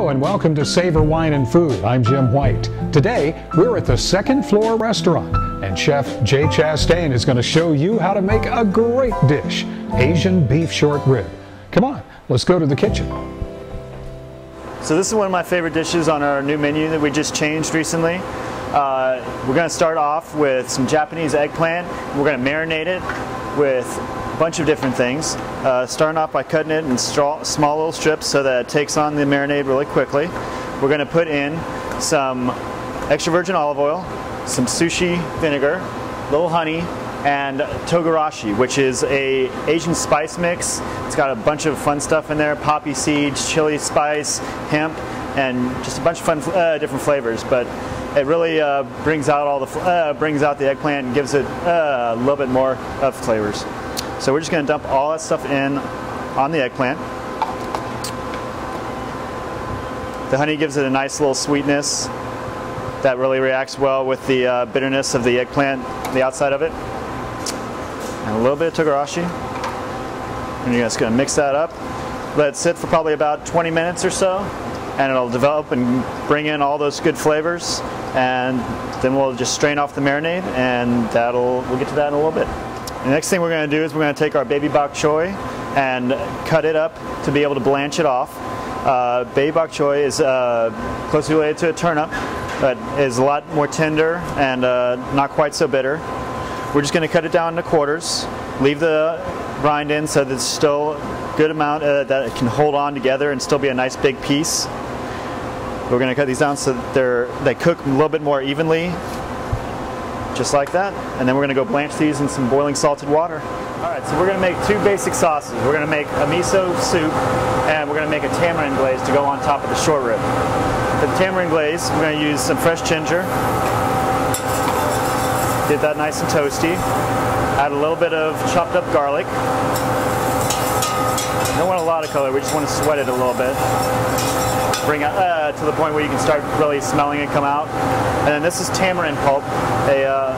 Hello and welcome to Savor Wine and Food. I'm Jim White. Today we're at the Second Floor Restaurant and Chef Jay Chastain is going to show you how to make a great dish, Asian beef short rib. Come on, let's go to the kitchen. So this is one of my favorite dishes on our new menu that we just changed recently. We're going to start off with some Japanese eggplant. We're going to marinate it with a bunch of different things. Starting off by cutting it in small little strips so that it takes on the marinade really quickly. We're going to put in some extra virgin olive oil, some sushi vinegar, a little honey, and togarashi, which is a Asian spice mix. It's got a bunch of fun stuff in there: poppy seeds, chili spice, hemp, and just a bunch of fun different flavors. But it really brings out the eggplant and gives it a little bit more of flavors. So we're just going to dump all that stuff in on the eggplant. The honey gives it a nice little sweetness that really reacts well with the bitterness of the eggplant, the outside of it. And a little bit of togarashi. And you're just going to mix that up. Let it sit for probably about 20 minutes or so, and it'll develop and bring in all those good flavors. And then we'll just strain off the marinade, and we'll get to that in a little bit. The next thing we're going to do is we're going to take our baby bok choy and cut it up to be able to blanch it off. Baby bok choy is closely related to a turnip, but is a lot more tender and not quite so bitter. We're just going to cut it down into quarters, leave the rind in so that there's still a good amount that it can hold on together and still be a nice big piece. We're going to cut these down so that they cook a little bit more evenly, just like that. And then we're going to go blanch these in some boiling salted water. Alright, so we're going to make two basic sauces. We're going to make a miso soup, and we're going to make a tamarind glaze to go on top of the short rib. For the tamarind glaze, we're going to use some fresh ginger. Get that nice and toasty. Add a little bit of chopped up garlic. Don't want a lot of color, we just want to sweat it a little bit. Bring it to the point where you can start really smelling it come out. And then this is tamarind pulp, a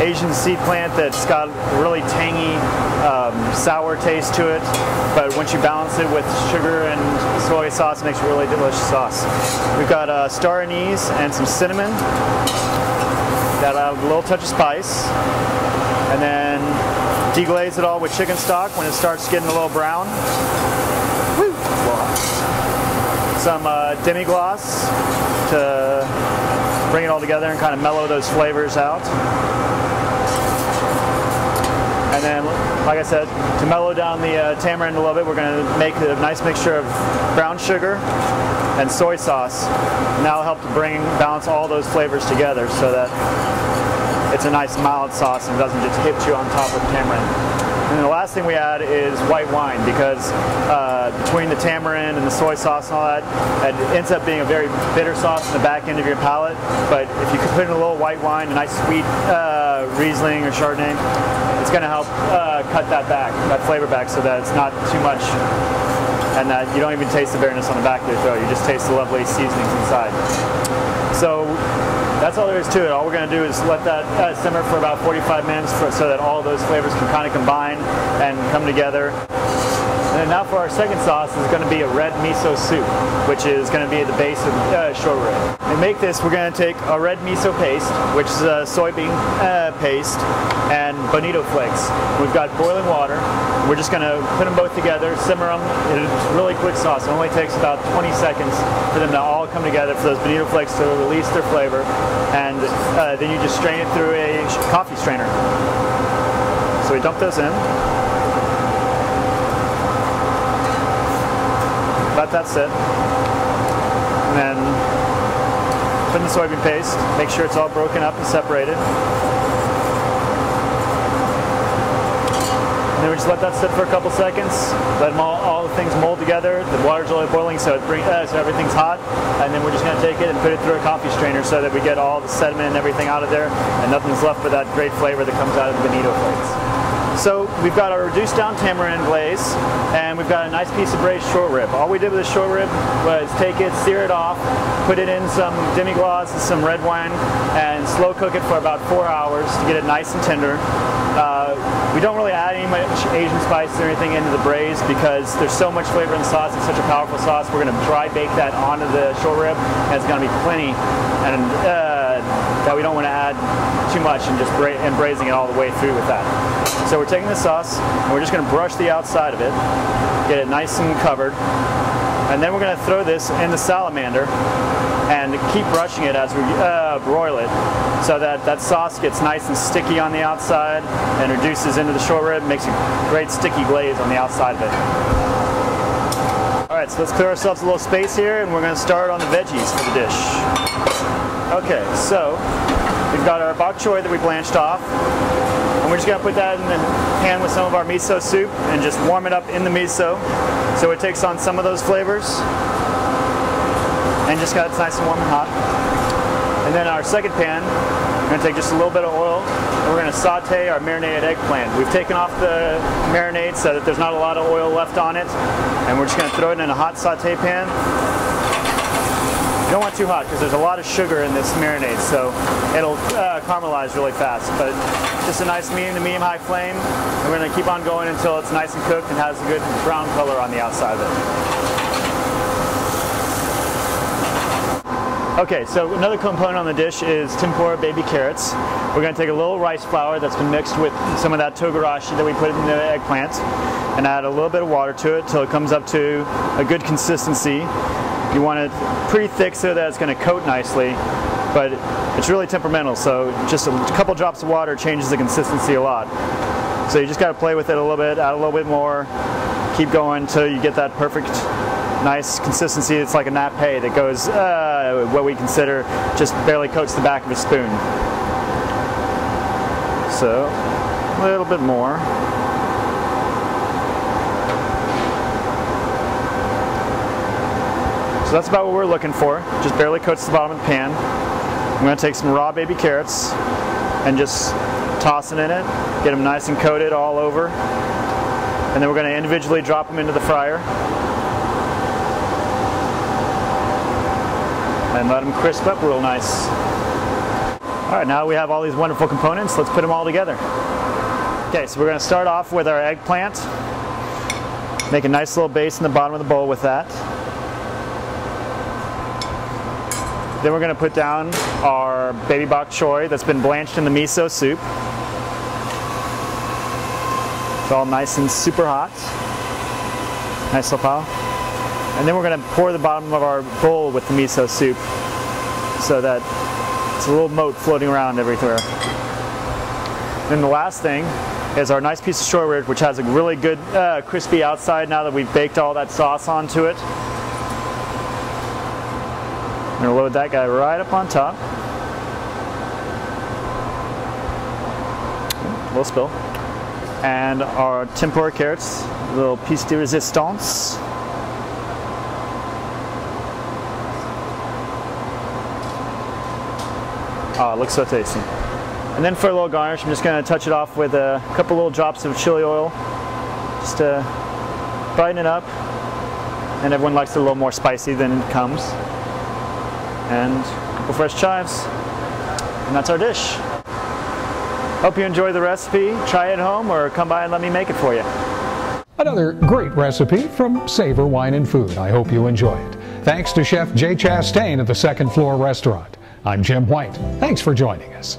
Asian seed plant that's got a really tangy, sour taste to it. But once you balance it with sugar and soy sauce, it makes a really delicious sauce. We've got star anise and some cinnamon. Got a little touch of spice. And then deglaze it all with chicken stock when it starts getting a little brown. Woo! Some demi-glace to bring it all together and kind of mellow those flavors out. And then, like I said, to mellow down the tamarind a little bit, we're going to make a nice mixture of brown sugar and soy sauce. And that'll help to balance all those flavors together so that it's a nice mild sauce and doesn't just hit you on top of the tamarind. And then the last thing we add is white wine, because between the tamarind and the soy sauce and all that, it ends up being a very bitter sauce in the back end of your palate. But if you could put in a little white wine, a nice sweet Riesling or Chardonnay, it's going to help cut that flavor back, so that it's not too much, and that you don't even taste the bitterness on the back of your throat. You just taste the lovely seasonings inside. So that's all there is to it. All we're going to do is let that simmer for about 45 minutes so that all of those flavors can kind of combine and come together. And then now for our second sauce is going to be a red miso soup, which is going to be at the base of the short rib. To make this, we're going to take a red miso paste, which is a soybean paste, and bonito flakes. We've got boiling water. We're just going to put them both together, simmer them. It's a really quick sauce. It only takes about 20 seconds for them to all come together, for those bonito flakes to release their flavor. And then you just strain it through a coffee strainer. So we dump those in. Let that sit. And then put in the soybean paste. Make sure it's all broken up and separated. And then we just let that sit for a couple seconds. Let them all the things mold together. The water's only boiling, so so everything's hot. And then we're just going to take it and put it through a coffee strainer so that we get all the sediment and everything out of there, and nothing's left but that great flavor that comes out of the bonito flakes. So we've got our reduced down tamarind glaze, and we've got a nice piece of braised short rib. All we did with the short rib was take it, sear it off, put it in some demi-glace and some red wine, and slow cook it for about 4 hours to get it nice and tender. We don't really add any much Asian spices or anything into the braise because there's so much flavor in the sauce. It's such a powerful sauce. We're going to dry bake that onto the short rib, and it's going to be plenty, and that we don't want to add too much and just braising it all the way through with that. So we're taking the sauce and we're just going to brush the outside of it, get it nice and covered, and then we're going to throw this in the salamander and keep brushing it as we broil it, so that that sauce gets nice and sticky on the outside and reduces into the short rib, makes a great sticky glaze on the outside of it. Alright, so let's clear ourselves a little space here, and we're going to start on the veggies for the dish. Okay, so we've got our bok choy that we blanched off, and we're just going to put that in the pan with some of our miso soup and just warm it up in the miso so it takes on some of those flavors. And just got it nice and warm and hot. And then our second pan, we're going to take just a little bit of oil and we're going to saute our marinated eggplant. We've taken off the marinade so that there's not a lot of oil left on it, and we're just going to throw it in a hot saute pan. You don't want too hot because there's a lot of sugar in this marinade, so it'll caramelize really fast. But just a nice medium to medium-high flame, and we're going to keep on going until it's nice and cooked and has a good brown color on the outside of it. Okay, so another component on the dish is tempura baby carrots. We're going to take a little rice flour that's been mixed with some of that togarashi that we put in the eggplant and add a little bit of water to it till it comes up to a good consistency. You want it pretty thick so that it's going to coat nicely, but it's really temperamental, so just a couple drops of water changes the consistency a lot. So you just got to play with it a little bit, add a little bit more, keep going until you get that perfect nice consistency. It's like a nappe that goes, what we consider just barely coats the back of a spoon. So, a little bit more. So that's about what we're looking for. Just barely coats the bottom of the pan. I'm going to take some raw baby carrots and just toss it in it, get them nice and coated all over. And then we're going to individually drop them into the fryer and let them crisp up real nice. Alright, now we have all these wonderful components. Let's put them all together. Okay, so we're going to start off with our eggplant. Make a nice little base in the bottom of the bowl with that. Then we're going to put down our baby bok choy that's been blanched in the miso soup. It's all nice and super hot. Nice little pile. And then we're going to pour the bottom of our bowl with the miso soup so that it's a little moat floating around everywhere. Then the last thing is our nice piece of short rib, which has a really good crispy outside now that we've baked all that sauce onto it. I'm going to load that guy right up on top. A little spill. And our tempura carrots, a little piece de resistance. Oh, it looks so tasty. And then for a little garnish, I'm just going to touch it off with a couple little drops of chili oil, just to brighten it up. And everyone likes it a little more spicy than it comes. And a couple fresh chives, and that's our dish. Hope you enjoy the recipe. Try it at home or come by and let me make it for you. Another great recipe from Savor Wine and Food. I hope you enjoy it. Thanks to Chef Jay Chastain at the Second Floor Restaurant. I'm Jim White. Thanks for joining us.